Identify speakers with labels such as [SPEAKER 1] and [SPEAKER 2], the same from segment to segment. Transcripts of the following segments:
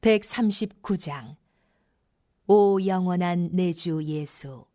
[SPEAKER 1] 139장. 오 영원한 내 주 예수.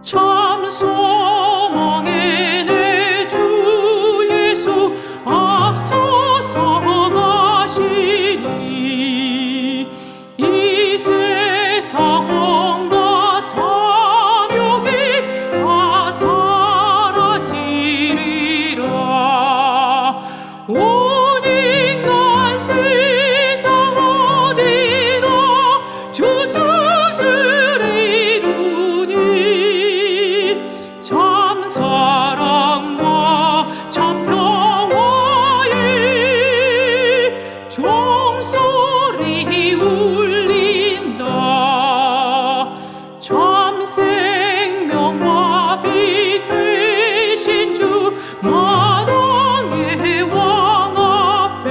[SPEAKER 2] 참 소망의 내 주 예수 앞서서 가시니 이 세상 온갖 탐욕이 다 사라지리라. 온 인간 세상 어디나 주 뜻을 이루니 참 사랑과 참 평화의 종소리 울린다. 참 생명과 빛 되신 주 만왕의 왕 앞에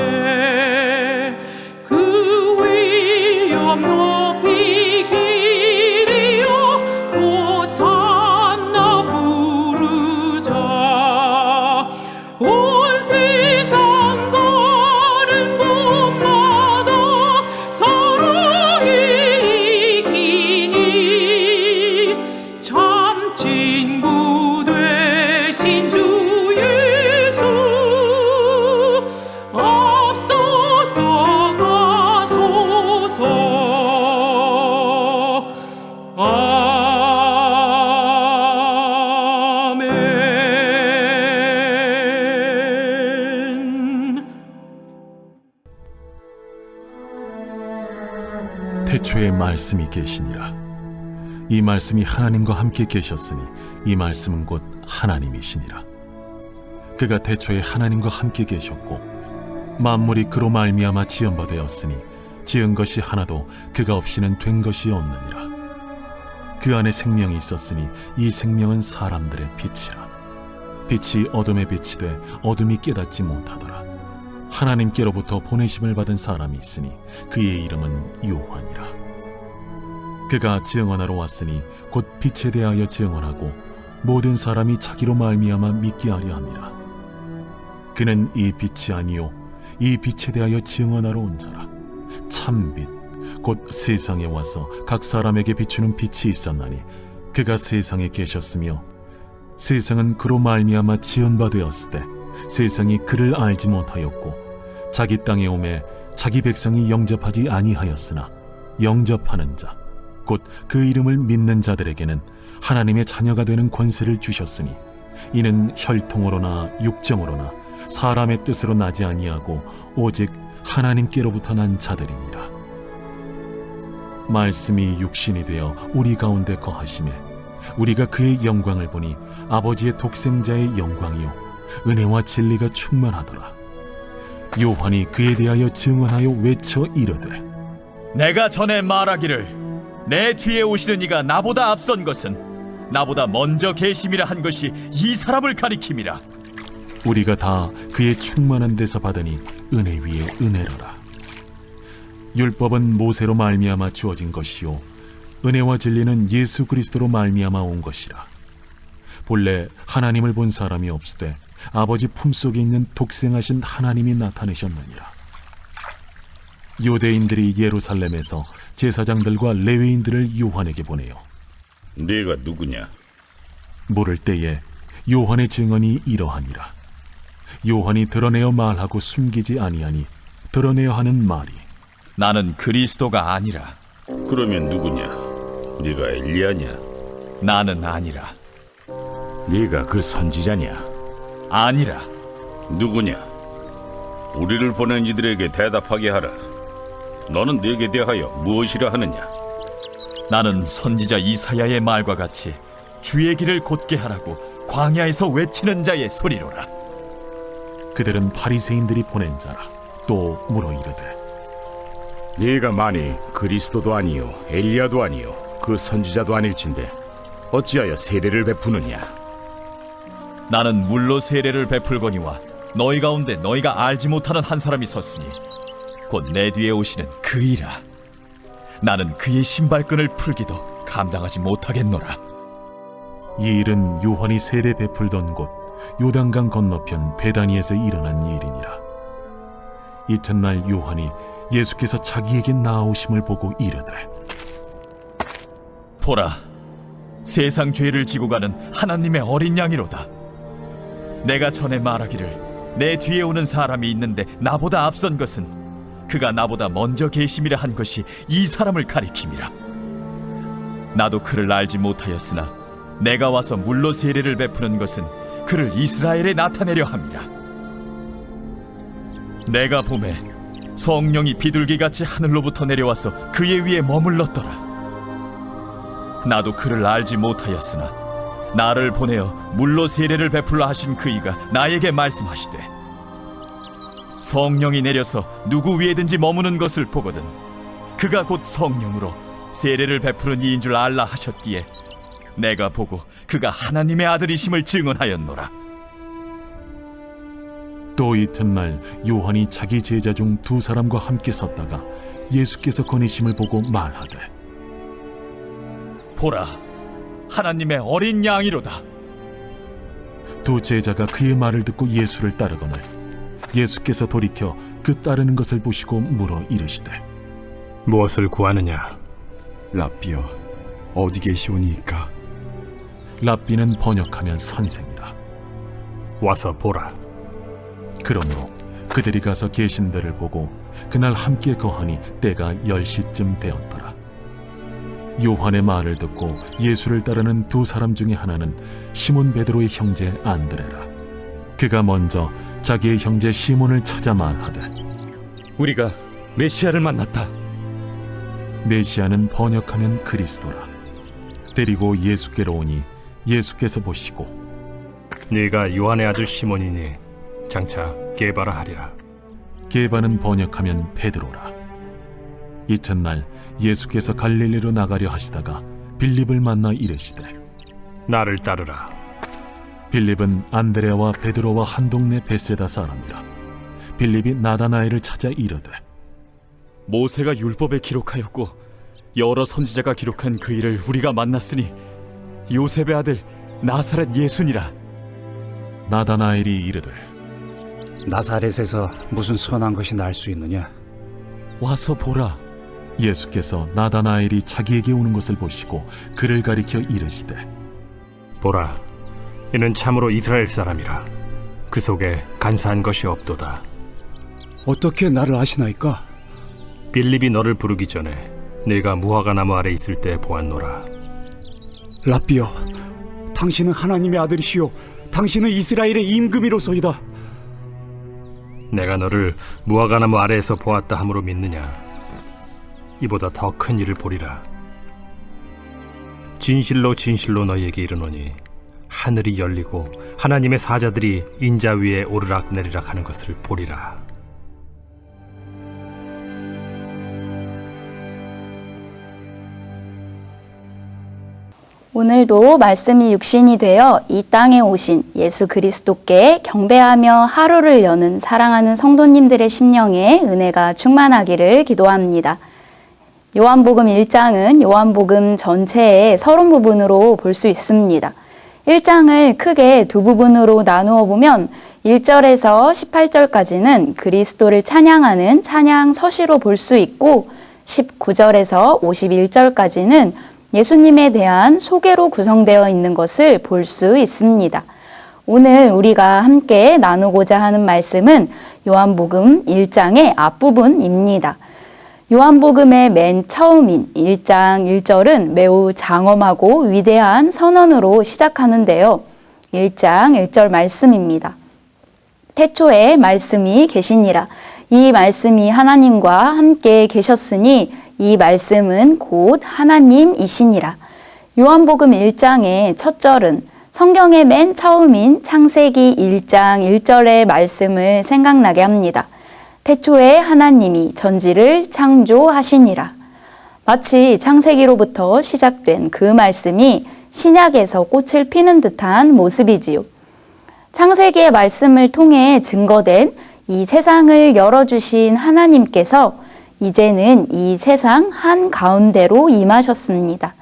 [SPEAKER 2] 그 위엄 높이 기리어 호산나 부르자. 온 세상 가는 곳마다 사랑이 이기니 참 친구 되신 주 예수 앞서서 가소서. 아멘.
[SPEAKER 3] 태초에 말씀이 계시니라. 이 말씀이 하나님과 함께 계셨으니 이 말씀은 곧 하나님이시니라. 그가 태초에 하나님과 함께 계셨고 만물이 그로 말미암아 지은 바 되었으니 지은 것이 하나도 그가 없이는 된 것이 없느니라. 그 안에 생명이 있었으니 이 생명은 사람들의 빛이라. 빛이 어둠에 비치되 어둠이 깨닫지 못하더라. 하나님께로부터 보내심을 받은 사람이 있으니 그의 이름은 요한이라. 그가 증언하러 왔으니 곧 빛에 대하여 증언하고 모든 사람이 자기로 말미암아 믿게 하려 함이라. 그는 이 빛이 아니요 이 빛에 대하여 증언하러 온 자라. 참빛 곧 세상에 와서 각 사람에게 비추는 빛이 있었나니 그가 세상에 계셨으며 세상은 그로 말미암아 지은 바 되었을 때 세상이 그를 알지 못하였고 자기 땅에 오매 자기 백성이 영접하지 아니하였으나 영접하는 자 곧 그 이름을 믿는 자들에게는 하나님의 자녀가 되는 권세를 주셨으니 이는 혈통으로나 육정으로나 사람의 뜻으로 나지 아니하고 오직 하나님께로부터 난 자들이니라. 말씀이 육신이 되어 우리 가운데 거하심에 우리가 그의 영광을 보니 아버지의 독생자의 영광이요 은혜와 진리가 충만하더라. 요한이 그에 대하여 증언하여 외쳐 이르되
[SPEAKER 4] 내가 전에 말하기를 내 뒤에 오시는 이가 나보다 앞선 것은 나보다 먼저 계심이라 한 것이 이 사람을 가리킴이라.
[SPEAKER 3] 우리가 다 그의 충만한 데서 받으니 은혜 위에 은혜로라. 율법은 모세로 말미암아 주어진 것이요 은혜와 진리는 예수 그리스도로 말미암아 온 것이라. 본래 하나님을 본 사람이 없으되 아버지 품속에 있는 독생하신 하나님이 나타내셨느니라. 유대인들이 예루살렘에서 제사장들과 레위인들을 요한에게 보내요.
[SPEAKER 5] 네가 누구냐?
[SPEAKER 3] 물을 때에 요한의 증언이 이러하니라. 요한이 드러내어 말하고 숨기지 아니하니 드러내어 하는 말이
[SPEAKER 4] 나는 그리스도가 아니라.
[SPEAKER 5] 그러면 누구냐? 네가 엘리야냐?
[SPEAKER 4] 나는 아니라.
[SPEAKER 6] 네가 그 선지자냐?
[SPEAKER 4] 아니라.
[SPEAKER 5] 누구냐? 우리를 보낸 이들에게 대답하게 하라. 너는 네게 대하여 무엇이라 하느냐?
[SPEAKER 4] 나는 선지자 이사야의 말과 같이 주의 길을 곧게 하라고 광야에서 외치는 자의 소리로라.
[SPEAKER 3] 그들은 바리새인들이 보낸 자라. 또 물어 이르되
[SPEAKER 6] 네가 만일 그리스도도 아니요 엘리야도 아니요 그 선지자도 아닐진데 어찌하여 세례를 베푸느냐?
[SPEAKER 4] 나는 물로 세례를 베풀거니와 너희 가운데 너희가 알지 못하는 한 사람이 섰으니 곧 내 뒤에 오시는 그이라. 나는 그의 신발끈을 풀기도 감당하지 못하겠노라.
[SPEAKER 3] 이 일은 요한이 세례 베풀던 곳 요단강 건너편 베다니에서 일어난 일이니라. 이튿날 요한이 예수께서 자기에게 나아오심을 보고 이르되
[SPEAKER 4] 보라, 세상 죄를 지고 가는 하나님의 어린 양이로다. 내가 전에 말하기를 내 뒤에 오는 사람이 있는데 나보다 앞선 것은 그가 나보다 먼저 계심이라 한 것이 이 사람을 가리킴이라. 나도 그를 알지 못하였으나 내가 와서 물로 세례를 베푸는 것은 그를 이스라엘에 나타내려 함이라. 내가 보매 성령이 비둘기같이 하늘로부터 내려와서 그의 위에 머물렀더라. 나도 그를 알지 못하였으나 나를 보내어 물로 세례를 베풀라 하신 그이가 나에게 말씀하시되 성령이 내려서 누구 위에든지 머무는 것을 보거든 그가 곧 성령으로 세례를 베푸는 이인 줄 알라 하셨기에 내가 보고 그가 하나님의 아들이심을 증언하였노라.
[SPEAKER 3] 또 이튿날 요한이 자기 제자 중 두 사람과 함께 섰다가 예수께서 거니심을 보고 말하되
[SPEAKER 4] 보라, 하나님의 어린 양이로다.
[SPEAKER 3] 두 제자가 그의 말을 듣고 예수를 따르거늘 예수께서 돌이켜 그 따르는 것을 보시고 물어 이르시되
[SPEAKER 7] 무엇을 구하느냐?
[SPEAKER 8] 랍비여, 어디 계시오니이까?
[SPEAKER 3] 랍비는 번역하면 선생이라.
[SPEAKER 7] 와서 보라.
[SPEAKER 3] 그러므로 그들이 가서 계신 데를 보고 그날 함께 거하니 때가 10시쯤 되었더라. 요한의 말을 듣고 예수를 따르는 두 사람 중에 하나는 시몬 베드로의 형제 안드레라. 그가 먼저 자기의 형제 시몬을 찾아 말하되
[SPEAKER 4] 우리가 메시아를 만났다.
[SPEAKER 3] 메시아는 번역하면 그리스도라. 데리고 예수께로 오니 예수께서 보시고
[SPEAKER 7] 네가 요한의 아들 시몬이니 장차 게바라 하리라.
[SPEAKER 3] 게바는 번역하면 베드로라. 이튿날 예수께서 갈릴리로 나가려 하시다가 빌립을 만나 이르시되
[SPEAKER 7] 나를 따르라.
[SPEAKER 3] 빌립은 안드레아와 베드로와 한 동네 베세다 사람이라. 빌립이 나다나엘을 찾아 이르되
[SPEAKER 4] 모세가 율법에 기록하였고 여러 선지자가 기록한 그 일을 우리가 만났으니 요셉의 아들 나사렛 예수니라.
[SPEAKER 3] 나다나엘이 이르되
[SPEAKER 9] 나사렛에서 무슨 선한 것이 날 수 있느냐?
[SPEAKER 4] 와서 보라.
[SPEAKER 3] 예수께서 나다나엘이 자기에게 오는 것을 보시고 그를 가리켜 이르시되
[SPEAKER 7] 보라, 이는 참으로 이스라엘 사람이라. 그 속에 간사한 것이 없도다.
[SPEAKER 9] 어떻게 나를 아시나이까?
[SPEAKER 7] 빌립이 너를 부르기 전에 네가 무화과 나무 아래 있을 때 보았노라.
[SPEAKER 9] 랍비여, 당신은 하나님의 아들이시오. 당신은 이스라엘의 임금이로소이다.
[SPEAKER 7] 내가 너를 무화과 나무 아래에서 보았다 함으로 믿느냐? 이보다 더 큰 일을 보리라. 진실로 진실로 너희에게 이르노니 하늘이 열리고 하나님의 사자들이 인자 위에 오르락내리락 하는 것을 보리라.
[SPEAKER 10] 오늘도 말씀이 육신이 되어 이 땅에 오신 예수 그리스도께 경배하며 하루를 여는 사랑하는 성도님들의 심령에 은혜가 충만하기를 기도합니다. 요한복음 1장은 요한복음 전체의 서론 부분으로 볼 수 있습니다. 1장을 크게 두 부분으로 나누어 보면 1절에서 18절까지는 그리스도를 찬양하는 찬양 서시로 볼 수 있고 19절에서 51절까지는 예수님에 대한 소개로 구성되어 있는 것을 볼 수 있습니다. 오늘 우리가 함께 나누고자 하는 말씀은 요한복음 1장의 앞부분입니다. 요한복음의 맨 처음인 1장 1절은 매우 장엄하고 위대한 선언으로 시작하는데요. 1장 1절 말씀입니다. 태초에 말씀이 계시니라. 이 말씀이 하나님과 함께 계셨으니 이 말씀은 곧 하나님이시니라. 요한복음 1장의 첫 절은 성경의 맨 처음인 창세기 1장 1절의 말씀을 생각나게 합니다. 태초에 하나님이 전지를 창조하시니라. 마치 창세기로부터 시작된 그 말씀이 신약에서 꽃을 피는 듯한 모습이지요. 창세기의 말씀을 통해 증거된 이 세상을 열어주신 하나님께서 이제는 이 세상 한가운데로 임하셨습니다.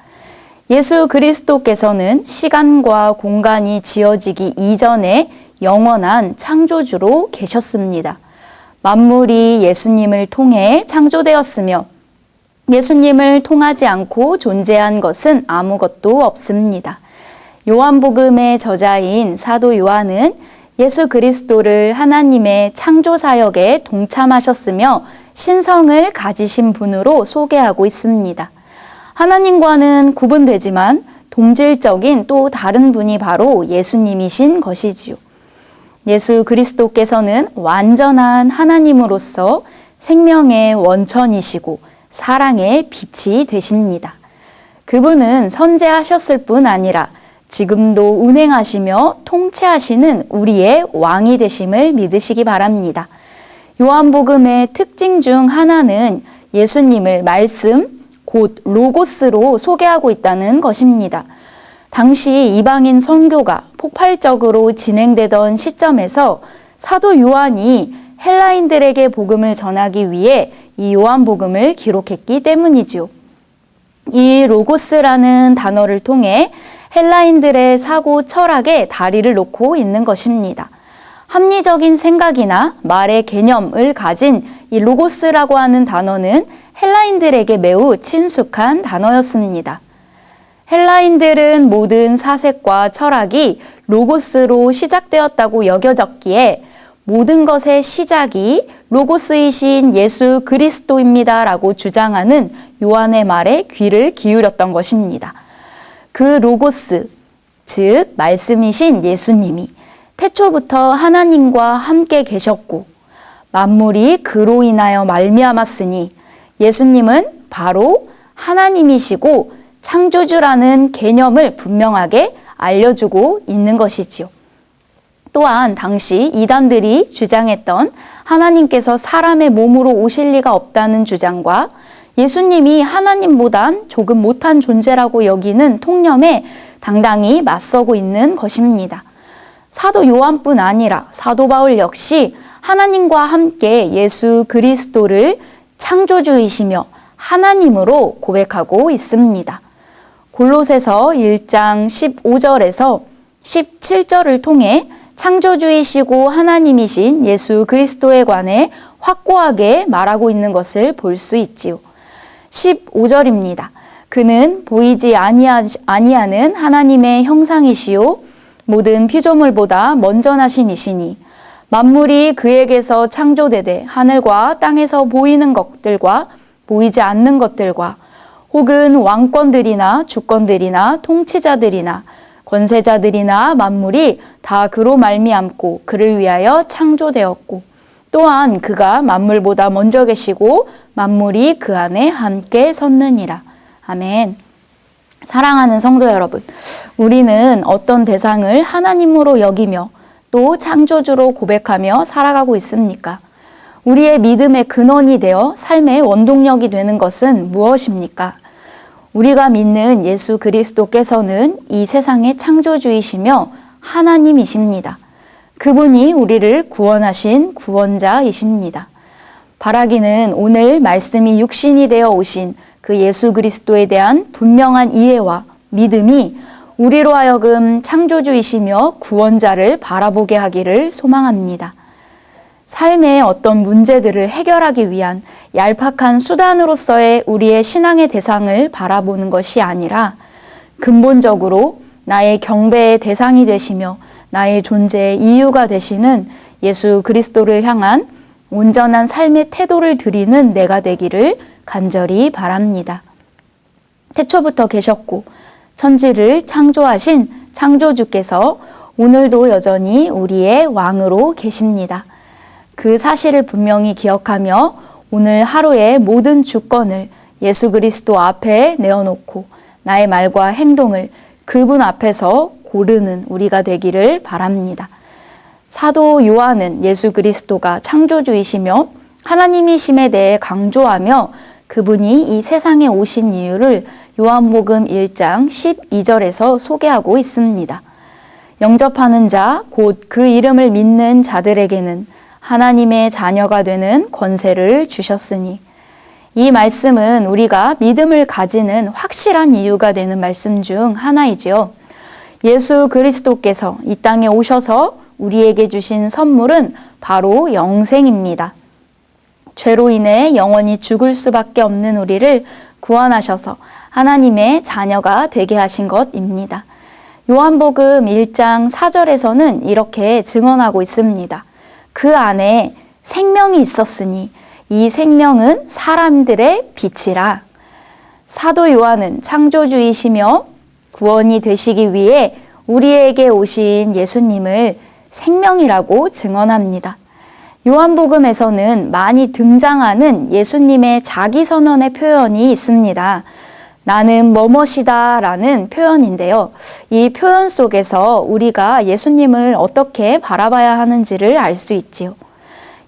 [SPEAKER 10] 예수 그리스도께서는 시간과 공간이 지어지기 이전에 영원한 창조주로 계셨습니다. 만물이 예수님을 통해 창조되었으며 예수님을 통하지 않고 존재한 것은 아무것도 없습니다. 요한복음의 저자인 사도 요한은 예수 그리스도를 하나님의 창조 사역에 동참하셨으며 신성을 가지신 분으로 소개하고 있습니다. 하나님과는 구분되지만 동질적인 또 다른 분이 바로 예수님이신 것이지요. 예수 그리스도께서는 완전한 하나님으로서 생명의 원천이시고 사랑의 빛이 되십니다. 그분은 선재하셨을 뿐 아니라 지금도 운행하시며 통치하시는 우리의 왕이 되심을 믿으시기 바랍니다. 요한복음의 특징 중 하나는 예수님을 말씀, 곧 로고스로 소개하고 있다는 것입니다. 당시 이방인 선교가 폭발적으로 진행되던 시점에서 사도 요한이 헬라인들에게 복음을 전하기 위해 이 요한복음을 기록했기 때문이죠. 이 로고스라는 단어를 통해 헬라인들의 사고 철학에 다리를 놓고 있는 것입니다. 합리적인 생각이나 말의 개념을 가진 이 로고스라고 하는 단어는 헬라인들에게 매우 친숙한 단어였습니다. 헬라인들은 모든 사색과 철학이 로고스로 시작되었다고 여겨졌기에 모든 것의 시작이 로고스이신 예수 그리스도입니다라고 주장하는 요한의 말에 귀를 기울였던 것입니다. 그 로고스, 즉 말씀이신 예수님이 태초부터 하나님과 함께 계셨고 만물이 그로 인하여 말미암았으니 예수님은 바로 하나님이시고 창조주라는 개념을 분명하게 알려주고 있는 것이지요. 또한 당시 이단들이 주장했던 하나님께서 사람의 몸으로 오실 리가 없다는 주장과 예수님이 하나님보단 조금 못한 존재라고 여기는 통념에 당당히 맞서고 있는 것입니다. 사도 요한뿐 아니라 사도 바울 역시 하나님과 함께 예수 그리스도를 창조주이시며 하나님으로 고백하고 있습니다. 골로새서 1장 15절에서 17절을 통해 창조주이시고 하나님이신 예수 그리스도에 관해 확고하게 말하고 있는 것을 볼 수 있지요. 15절입니다. 그는 보이지 아니하는 하나님의 형상이시요 모든 피조물보다 먼저 나신 이시니 만물이 그에게서 창조되되 하늘과 땅에서 보이는 것들과 보이지 않는 것들과 혹은 왕권들이나 주권들이나 통치자들이나 권세자들이나 만물이 다 그로 말미암고 그를 위하여 창조되었고 또한 그가 만물보다 먼저 계시고 만물이 그 안에 함께 섰느니라. 아멘. 사랑하는 성도 여러분, 우리는 어떤 대상을 하나님으로 여기며 또 창조주로 고백하며 살아가고 있습니까? 우리의 믿음의 근원이 되어 삶의 원동력이 되는 것은 무엇입니까? 우리가 믿는 예수 그리스도께서는 이 세상의 창조주이시며 하나님이십니다. 그분이 우리를 구원하신 구원자이십니다. 바라기는 오늘 말씀이 육신이 되어 오신 그 예수 그리스도에 대한 분명한 이해와 믿음이 우리로 하여금 창조주이시며 구원자를 바라보게 하기를 소망합니다. 삶의 어떤 문제들을 해결하기 위한 얄팍한 수단으로서의 우리의 신앙의 대상을 바라보는 것이 아니라 근본적으로 나의 경배의 대상이 되시며 나의 존재의 이유가 되시는 예수 그리스도를 향한 온전한 삶의 태도를 드리는 내가 되기를 간절히 바랍니다. 태초부터 계셨고 천지를 창조하신 창조주께서 오늘도 여전히 우리의 왕으로 계십니다. 그 사실을 분명히 기억하며 오늘 하루의 모든 주권을 예수 그리스도 앞에 내어놓고 나의 말과 행동을 그분 앞에서 고르는 우리가 되기를 바랍니다. 사도 요한은 예수 그리스도가 창조주이시며 하나님이심에 대해 강조하며 그분이 이 세상에 오신 이유를 요한복음 1장 12절에서 소개하고 있습니다. 영접하는 자, 곧 그 이름을 믿는 자들에게는 하나님의 자녀가 되는 권세를 주셨으니, 이 말씀은 우리가 믿음을 가지는 확실한 이유가 되는 말씀 중 하나이지요. 예수 그리스도께서 이 땅에 오셔서 우리에게 주신 선물은 바로 영생입니다. 죄로 인해 영원히 죽을 수밖에 없는 우리를 구원하셔서 하나님의 자녀가 되게 하신 것입니다. 요한복음 1장 4절에서는 이렇게 증언하고 있습니다. 그 안에 생명이 있었으니 이 생명은 사람들의 빛이라. 사도 요한은 창조주이시며 구원이 되시기 위해 우리에게 오신 예수님을 생명이라고 증언합니다. 요한복음에서는 많이 등장하는 예수님의 자기선언의 표현이 있습니다. 나는 뭐뭇이다 라는 표현인데요. 이 표현 속에서 우리가 예수님을 어떻게 바라봐야 하는지를 알 수 있지요.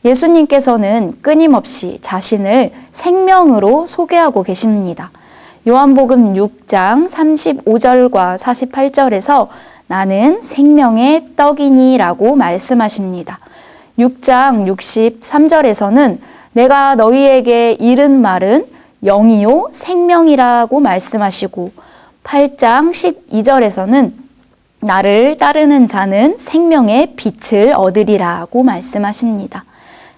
[SPEAKER 10] 예수님께서는 끊임없이 자신을 생명으로 소개하고 계십니다. 요한복음 6장 35절과 48절에서 나는 생명의 떡이니 라고 말씀하십니다. 6장 63절에서는 내가 너희에게 이른 말은 영이요 생명이라고 말씀하시고 8장 12절에서는 나를 따르는 자는 생명의 빛을 얻으리라고 말씀하십니다.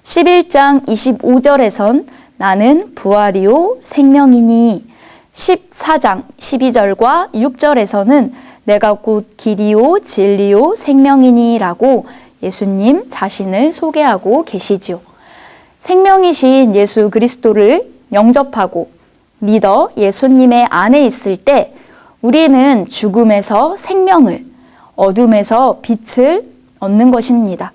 [SPEAKER 10] 11장 25절에선 나는 부활이요 생명이니, 14장 12절과 6절에서는 내가 곧 길이요 진리요 생명이니 라고 예수님 자신을 소개하고 계시지요. 생명이신 예수 그리스도를 영접하고 믿어 예수님의 안에 있을 때 우리는 죽음에서 생명을, 어둠에서 빛을 얻는 것입니다.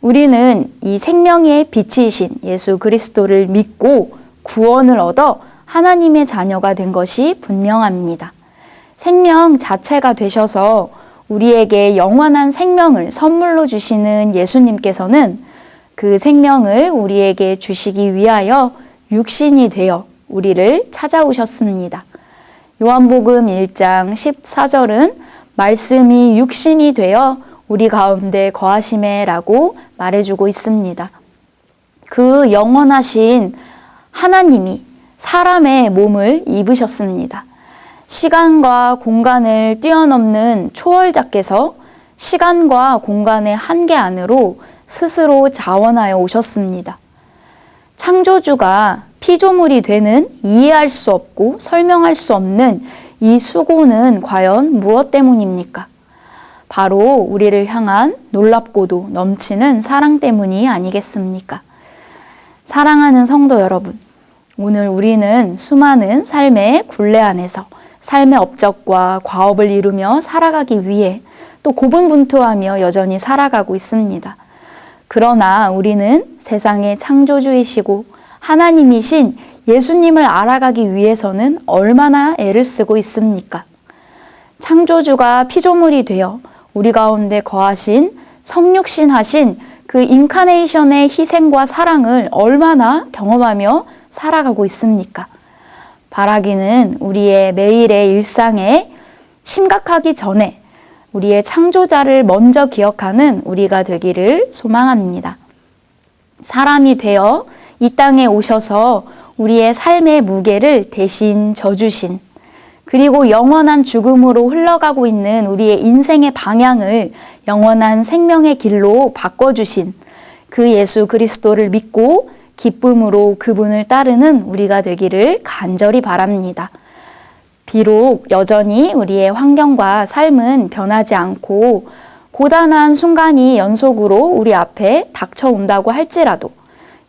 [SPEAKER 10] 우리는 이 생명의 빛이신 예수 그리스도를 믿고 구원을 얻어 하나님의 자녀가 된 것이 분명합니다. 생명 자체가 되셔서 우리에게 영원한 생명을 선물로 주시는 예수님께서는 그 생명을 우리에게 주시기 위하여 육신이 되어 우리를 찾아오셨습니다. 요한복음 1장 14절은 말씀이 육신이 되어 우리 가운데 거하심에라고 말해주고 있습니다. 그 영원하신 하나님이 사람의 몸을 입으셨습니다. 시간과 공간을 뛰어넘는 초월자께서 시간과 공간의 한계 안으로 스스로 자원하여 오셨습니다. 창조주가 피조물이 되는 이해할 수 없고 설명할 수 없는 이 수고는 과연 무엇 때문입니까? 바로 우리를 향한 놀랍고도 넘치는 사랑 때문이 아니겠습니까? 사랑하는 성도 여러분, 오늘 우리는 수많은 삶의 굴레 안에서 삶의 업적과 과업을 이루며 살아가기 위해 또 고분분투하며 여전히 살아가고 있습니다. 그러나 우리는 세상의 창조주이시고 하나님이신 예수님을 알아가기 위해서는 얼마나 애를 쓰고 있습니까? 창조주가 피조물이 되어 우리 가운데 거하신 성육신하신 그 인카네이션의 희생과 사랑을 얼마나 경험하며 살아가고 있습니까? 바라기는 우리의 매일의 일상에 심각하기 전에 우리의 창조자를 먼저 기억하는 우리가 되기를 소망합니다. 사람이 되어 이 땅에 오셔서 우리의 삶의 무게를 대신 져주신, 그리고 영원한 죽음으로 흘러가고 있는 우리의 인생의 방향을 영원한 생명의 길로 바꿔주신 그 예수 그리스도를 믿고 기쁨으로 그분을 따르는 우리가 되기를 간절히 바랍니다. 비록 여전히 우리의 환경과 삶은 변하지 않고 고단한 순간이 연속으로 우리 앞에 닥쳐온다고 할지라도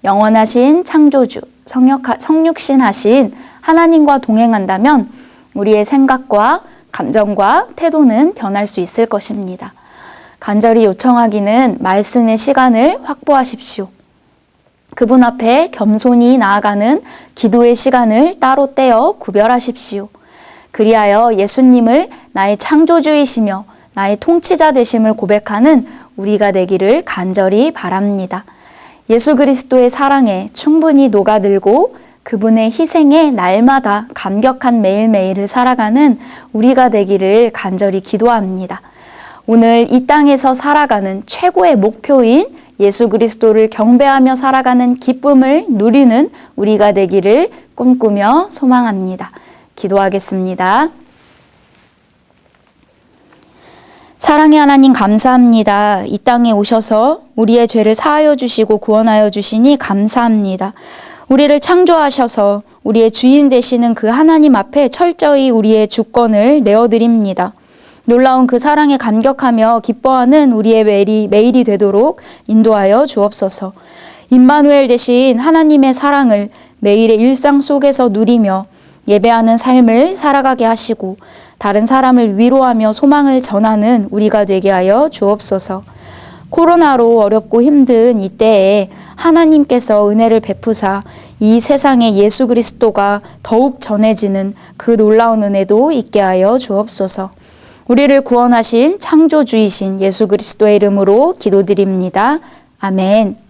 [SPEAKER 10] 영원하신 창조주, 성육신하신 하나님과 동행한다면 우리의 생각과 감정과 태도는 변할 수 있을 것입니다. 간절히 요청하기는 말씀의 시간을 확보하십시오. 그분 앞에 겸손히 나아가는 기도의 시간을 따로 떼어 구별하십시오. 그리하여 예수님을 나의 창조주이시며 나의 통치자 되심을 고백하는 우리가 되기를 간절히 바랍니다. 예수 그리스도의 사랑에 충분히 녹아들고 그분의 희생에 날마다 감격한 매일매일을 살아가는 우리가 되기를 간절히 기도합니다. 오늘 이 땅에서 살아가는 최고의 목표인 예수 그리스도를 경배하며 살아가는 기쁨을 누리는 우리가 되기를 꿈꾸며 소망합니다. 기도하겠습니다. 사랑의 하나님 감사합니다. 이 땅에 오셔서 우리의 죄를 사하여 주시고 구원하여 주시니 감사합니다. 우리를 창조하셔서 우리의 주인 되시는 그 하나님 앞에 철저히 우리의 주권을 내어드립니다. 놀라운 그 사랑에 감격하며 기뻐하는 우리의 매일이 되도록 인도하여 주옵소서. 임마누엘 되신 하나님의 사랑을 매일의 일상 속에서 누리며 예배하는 삶을 살아가게 하시고 다른 사람을 위로하며 소망을 전하는 우리가 되게 하여 주옵소서. 코로나로 어렵고 힘든 이때에 하나님께서 은혜를 베푸사 이 세상에 예수 그리스도가 더욱 전해지는 그 놀라운 은혜도 있게 하여 주옵소서. 우리를 구원하신 창조주이신 예수 그리스도의 이름으로 기도드립니다. 아멘.